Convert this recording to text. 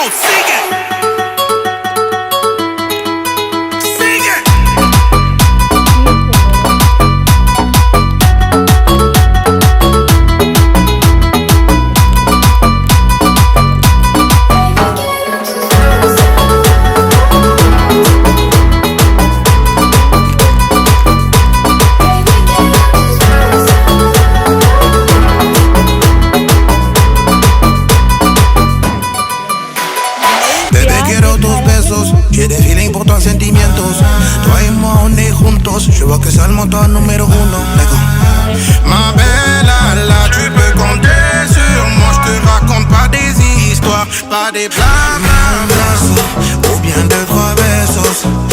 Oh, sigue. Sigue. Bébé, quiero tus besos. J'ai des feelings pour tus sentimientos. Toi et moi, on est juntos. Je vois que c'est le moteur numéro uno. D'accord. Ma belle, là, tu peux compter sur moi. Je te raconte pas des histoires, pas des blagues. Ou bien deux, trois besos.